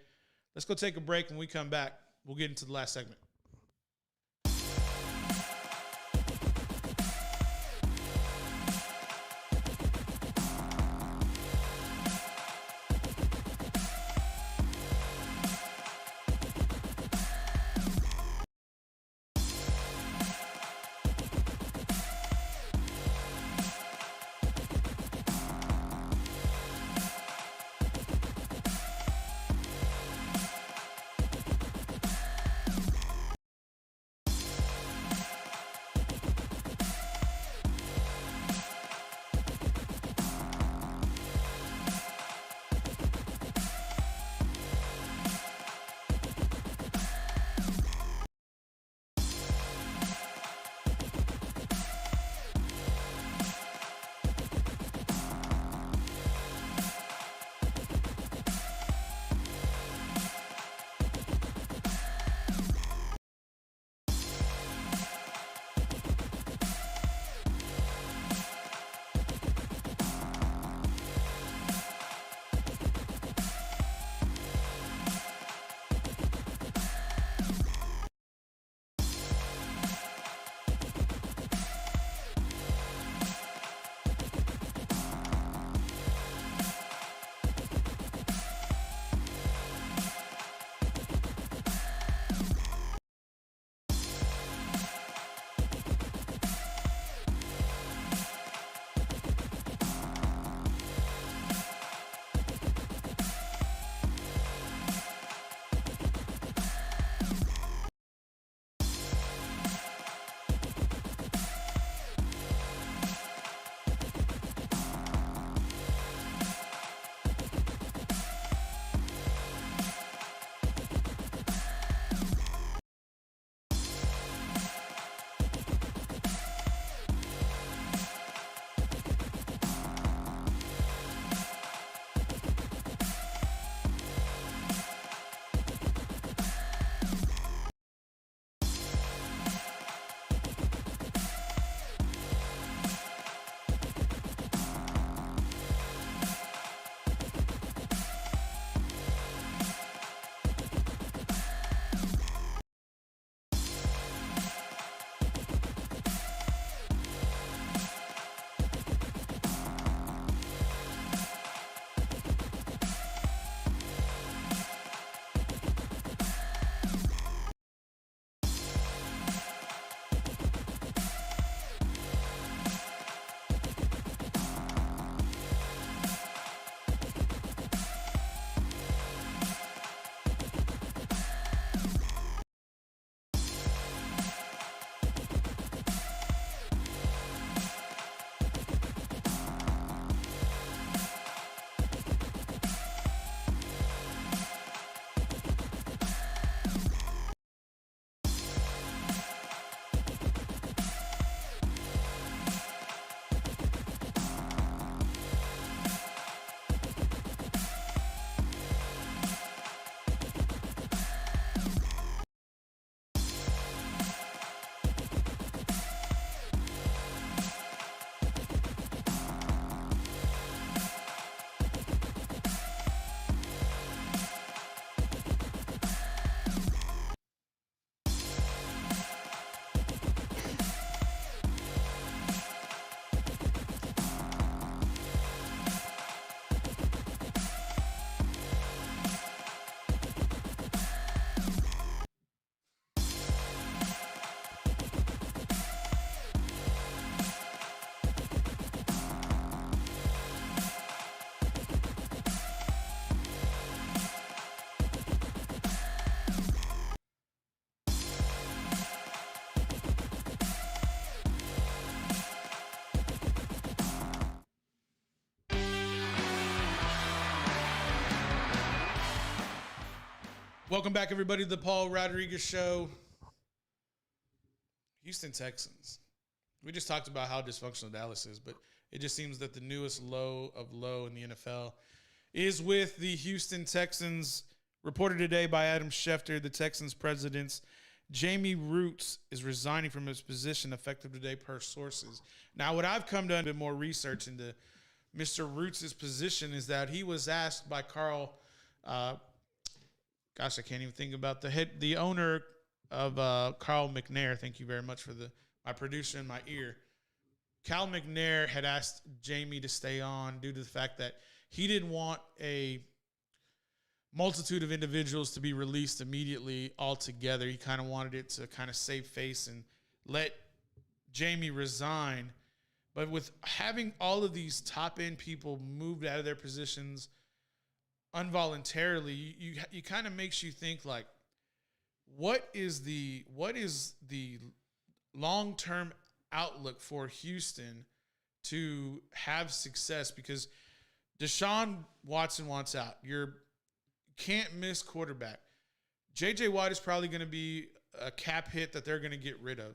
Speaker 1: Let's go take a break. When we come back, we'll get into the last segment. Welcome back, everybody, to the Paul Rodriguez Show. Houston Texans. We just talked about how dysfunctional Dallas is, but it just seems that the newest low of low in the NFL is with the Houston Texans. Reported today by Adam Schefter, the Texans president, Jamie Roots is resigning from his position effective today per sources. Now, what I've come to a bit more research into Mr. Roots' position is that he was asked by Carl, I can't even think about the owner of Carl McNair. Thank you very much for my producer in my ear. Cal McNair had asked Jamie to stay on due to the fact that he didn't want a multitude of individuals to be released immediately altogether. He kind of wanted it to kind of save face and let Jamie resign. But with having all of these top-end people moved out of their positions involuntarily, you kind of makes you think like, what is the long-term outlook for Houston to have success? Because Deshaun Watson wants out. You're can't miss quarterback. J.J. Watt is probably going to be a cap hit that they're going to get rid of.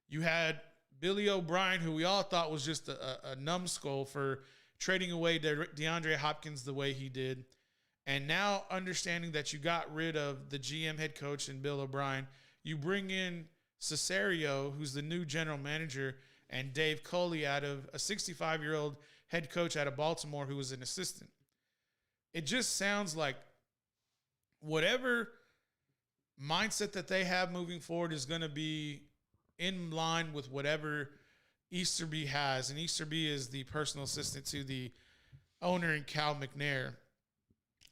Speaker 1: You had Billy O'Brien, who we all thought was just a numbskull for trading away DeAndre Hopkins the way he did. And now understanding that you got rid of the GM head coach and Bill O'Brien, you bring in Cesario, who's the new general manager, and Dave Coley out of a 65-year-old head coach out of Baltimore who was an assistant. It just sounds like whatever mindset that they have moving forward is going to be in line with whatever Easterby has. And Easterby is the personal assistant to the owner and Cal McNair.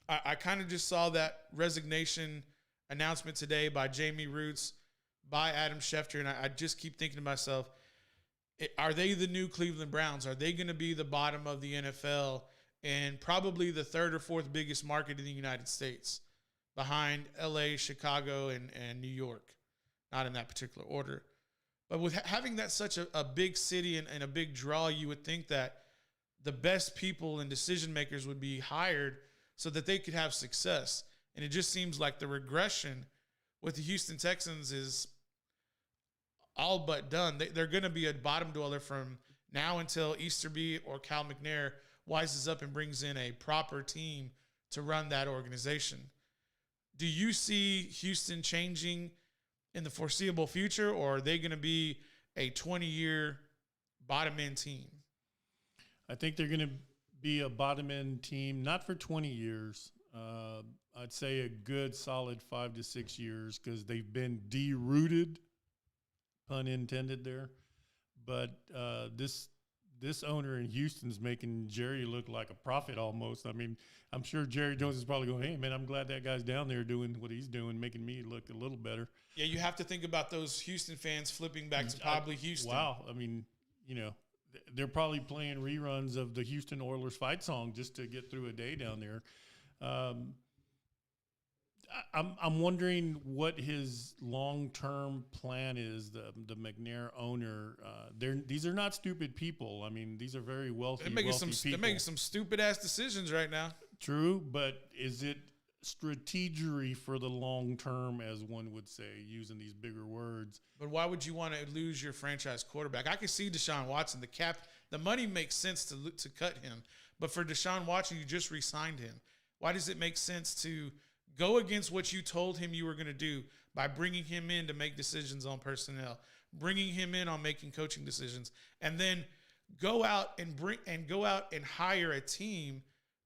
Speaker 1: I kind of just saw that resignation announcement today by Jamie Roots, by Adam Schefter, and I just keep thinking to myself, are they the new Cleveland Browns? Are they going to be the bottom of the NFL and probably the third or fourth biggest market in the United States behind L.A., Chicago, and New York? Not in that particular order. But with having that such a big city and a big draw, you would think that the best people and decision makers would be hired so that they could have success. And it just seems like the regression with the Houston Texans is all but done. They're going to be a bottom dweller from now until Easterby or Cal McNair wises up and brings in a proper team to run that organization. Do you see Houston changing in the foreseeable future, or are they going to be a 20-year bottom-end team?
Speaker 2: I think they're going to be a bottom-end team, not for 20 years. I'd say a good solid 5 to 6 years because they've been derooted, pun intended there. But this owner in Houston's making Jerry look like a prophet almost. I mean, I'm sure Jerry Jones is probably going, hey, man, I'm glad that guy's down there doing what he's doing, making me look a little better.
Speaker 1: Yeah, you have to think about those Houston fans flipping back to probably Houston.
Speaker 2: Wow. I mean, you know, they're probably playing reruns of the Houston Oilers fight song just to get through a day down there. I'm wondering what his long-term plan is. The McNair owner, these are not stupid people. I mean, these are very wealthy. They're making
Speaker 1: some stupid ass decisions right now.
Speaker 2: True, but is it strategery for the long term, as one would say, using these bigger words?
Speaker 1: But why would you want to lose your franchise quarterback? I can see Deshaun Watson. The money makes sense to cut him, but for Deshaun Watson, you just re-signed him. Why does it make sense to go against what you told him you were going to do by bringing him in to make decisions on personnel, bringing him in on making coaching decisions, and then go out and hire a team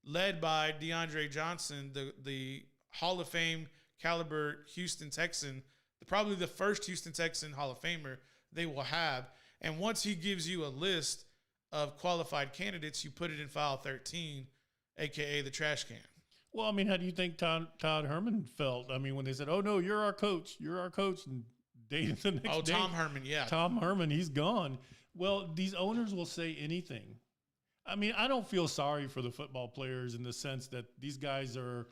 Speaker 1: led by DeAndre Johnson, the Hall of Fame caliber Houston Texan, probably the first Houston Texan Hall of Famer they will have. And once he gives you a list of qualified candidates, you put it in file 13, a.k.a. the trash can.
Speaker 2: Well, I mean, how do you think Todd Herman felt? I mean, when they said, oh, no, you're our coach, and the next day.
Speaker 1: Oh, Tom Herman, yeah.
Speaker 2: Tom Herman, he's gone. Well, these owners will say anything. I mean, I don't feel sorry for the football players in the sense that these guys are,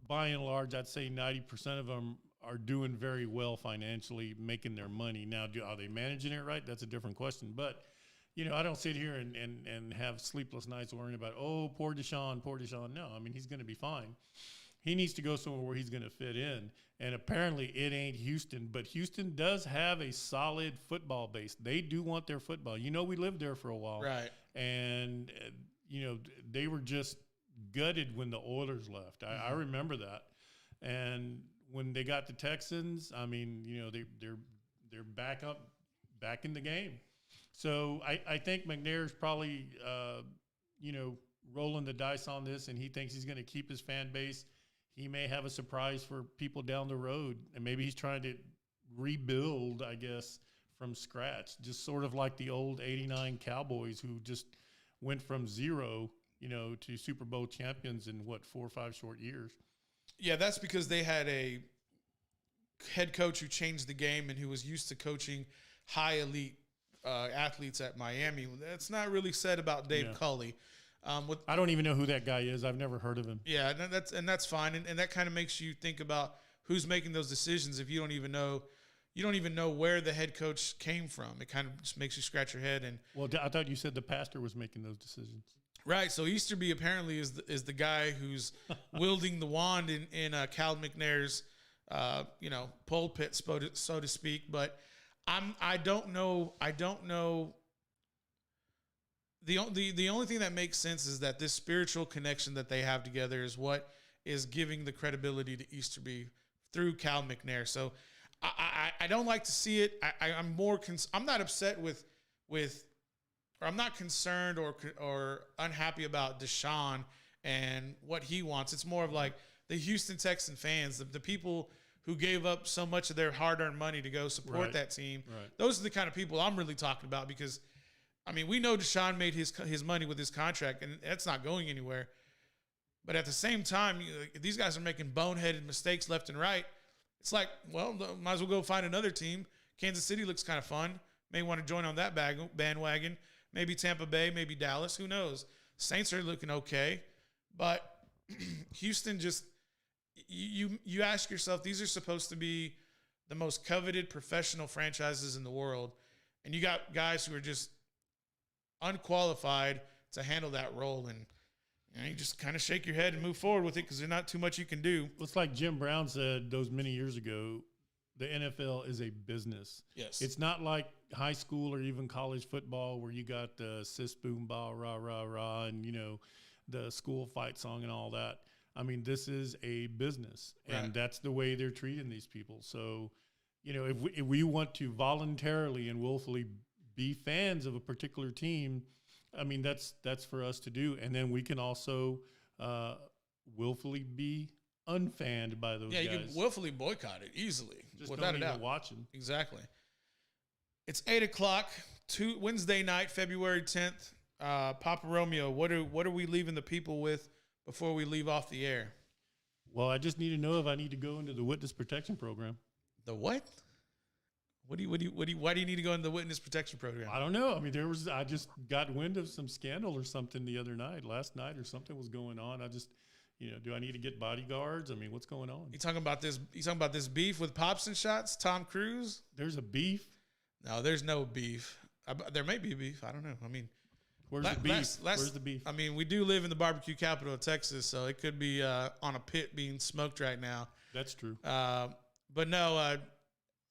Speaker 2: by and large, I'd say 90% of them are doing very well financially, making their money. Now, are they managing it right? That's a different question. But, you know, I don't sit here and have sleepless nights worrying about, oh, poor Deshaun. No, I mean, he's going to be fine. he needs to go somewhere where he's going to fit in. And apparently it ain't Houston, but Houston does have a solid football base. They do want their football. You know, we lived there for a while.
Speaker 1: Right.
Speaker 2: And, you know, they were just gutted when the Oilers left. I remember that. And when they got the Texans, I mean, you know, they're back in the game. So I think McNair's probably, you know, rolling the dice on this, and he thinks he's going to keep his fan base. He may have a surprise for people down the road, and maybe he's trying to rebuild, I guess, from scratch, just sort of like the old '89 Cowboys who just went from zero, you know, to Super Bowl champions in 4 or 5 short years.
Speaker 1: Yeah, that's because they had a head coach who changed the game and who was used to coaching high elite athletes at Miami. That's not really said about Dave Culley.
Speaker 2: I don't even know who that guy is. I've never heard of him.
Speaker 1: Yeah, that's fine, and that kind of makes you think about who's making those decisions if you don't even know where the head coach came from. It kind of just makes you scratch your head. And
Speaker 2: well, I thought you said the pastor was making those decisions.
Speaker 1: Right. So Easterby apparently is the guy who's wielding the wand in Cal McNair's pulpit, so to speak. But I don't know. The only thing that makes sense is that this spiritual connection that they have together is what is giving the credibility to Easterby through Cal McNair. So I don't like to see it. I'm not upset with or I'm not concerned or unhappy about Deshaun and what he wants. It's more of like the Houston Texan fans, the people who gave up so much of their hard-earned money to go support that team. Right. Those are the kind of people I'm really talking about because, I mean, we know Deshaun made his money with his contract, and that's not going anywhere. But at the same time, these guys are making boneheaded mistakes left and right. It's like, well, might as well go find another team. Kansas City looks kind of fun. May want to join on that bandwagon. Maybe Tampa Bay, maybe Dallas. Who knows? Saints are looking okay. But Houston just you ask yourself, these are supposed to be the most coveted professional franchises in the world. And you got guys who are just unqualified to handle that role. And you just kind of shake your head and move forward with it because there's not too much you can do.
Speaker 2: It's like Jim Brown said those many years ago, the NFL is a business.
Speaker 1: Yes.
Speaker 2: It's not like high school or even college football where you got the sis boom ba rah rah rah and, you know, the school fight song and all that. I mean, this is a business, and that's the way they're treating these people. So, you know, if we want to voluntarily and willfully be fans of a particular team, I mean, that's for us to do. And then we can also willfully be unfanned by those guys.
Speaker 1: Yeah, you can willfully boycott it easily.
Speaker 2: Just
Speaker 1: without
Speaker 2: don't
Speaker 1: a
Speaker 2: even
Speaker 1: doubt.
Speaker 2: watching.
Speaker 1: Exactly. It's 8:00, Wednesday night, February 10th. Papa Romeo, what are we leaving the people with before we leave off the air?
Speaker 2: Well, I just need to know if I need to go into the witness protection program.
Speaker 1: The what? Why do you need to go into the witness protection program?
Speaker 2: I don't know. I mean, I just got wind of some scandal or something last night or something was going on. I just, you know, do I need to get bodyguards? I mean, what's going on?
Speaker 1: You talking about this beef with Pops and Shots, Tom Cruise?
Speaker 2: There's a beef?
Speaker 1: No, there's no beef. There may be beef. I don't know. I mean,
Speaker 2: where's the beef? Where's the beef?
Speaker 1: I mean, we do live in the barbecue capital of Texas, so it could be on a pit being smoked right now.
Speaker 2: That's true.
Speaker 1: But no,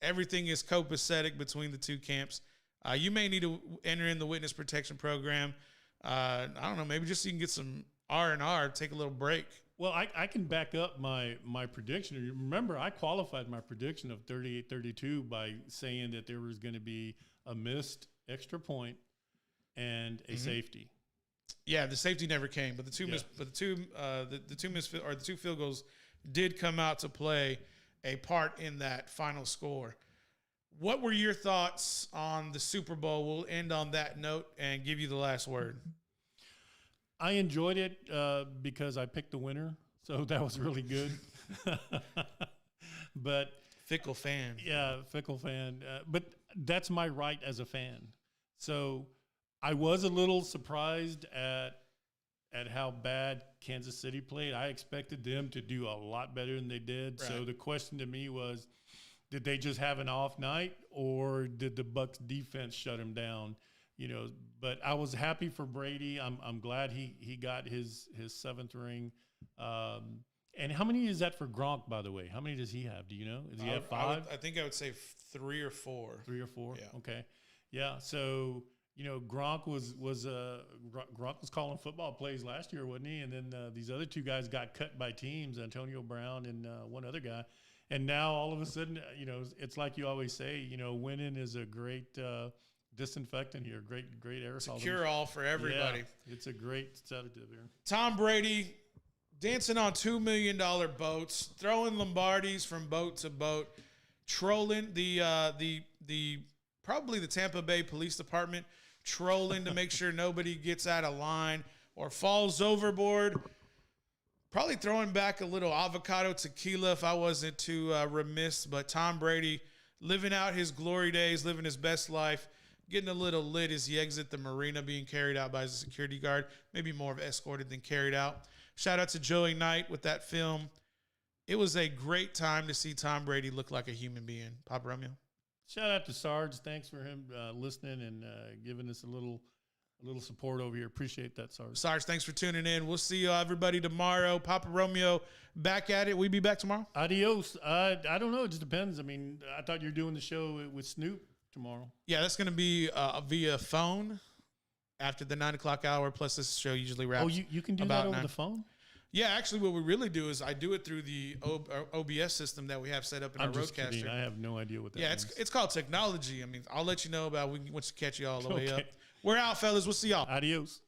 Speaker 1: everything is copacetic between the two camps. You may need to enter in the witness protection program. I don't know, maybe just so you can get some R&R, take a little break.
Speaker 2: Well, I can back up my prediction. Remember, I qualified my prediction of 38-32 by saying that there was going to be a missed extra point and a safety.
Speaker 1: Yeah, the safety never came, but the two field goals did come out to play a part in that final score. What were your thoughts on the Super Bowl? We'll end on that note and give you the last word.
Speaker 2: I enjoyed it because I picked the winner, so that was really good. But
Speaker 1: fickle fan.
Speaker 2: Yeah, fickle fan. But that's my right as a fan. So I was a little surprised at how bad Kansas City played. I expected them to do a lot better than they did. Right. So the question to me was, did they just have an off night, or did the Bucs defense shut them down? You know, but I was happy for Brady. I'm glad he got his 7th ring. And how many is that for Gronk, by the way? How many does he have? Do you know? Does he have 5?
Speaker 1: I think I would say 3 or 4.
Speaker 2: 3 or 4?
Speaker 1: Yeah.
Speaker 2: Okay. Yeah. So, Gronk was calling football plays last year, wasn't he? And then these other 2 guys got cut by teams, Antonio Brown and one other guy. And now all of a sudden, it's like you always say, winning is a great disinfectant here, great aerosol.
Speaker 1: It's a cure-all for everybody.
Speaker 2: Yeah, it's a great sedative here.
Speaker 1: Tom Brady dancing on $2 million boats, throwing Lombardis from boat to boat, trolling the probably the Tampa Bay Police Department, trolling to make sure nobody gets out of line or falls overboard. Probably throwing back a little avocado tequila if I wasn't too remiss. But Tom Brady living out his glory days, living his best life, getting a little lit as he exits the marina, being carried out by a security guard, maybe more of escorted than carried out. Shout out to Joey Knight with that film. It was a great time to see Tom Brady look like a human being. Papa Romeo.
Speaker 2: Shout out to Sarge. Thanks for him listening and giving us a little support over here. Appreciate that, Sarge.
Speaker 1: Sarge, thanks for tuning in. We'll see you everybody tomorrow. Papa Romeo back at it. We be back tomorrow?
Speaker 2: Adios. I don't know. It just depends. I mean, I thought you were doing the show with Snoop tomorrow.
Speaker 1: Yeah, that's going to be via phone after the 9 o'clock hour. Plus, this show usually wraps.
Speaker 2: Oh, you can do that over the phone?
Speaker 1: Yeah, actually, what we really do is I do it through the OBS system that we have set up in our roadcaster.
Speaker 2: Kidding. I have no idea what that means.
Speaker 1: Yeah, it's called technology. I mean, I'll let you know about once we catch you all the way up. We're out, fellas. We'll see y'all.
Speaker 2: Adios.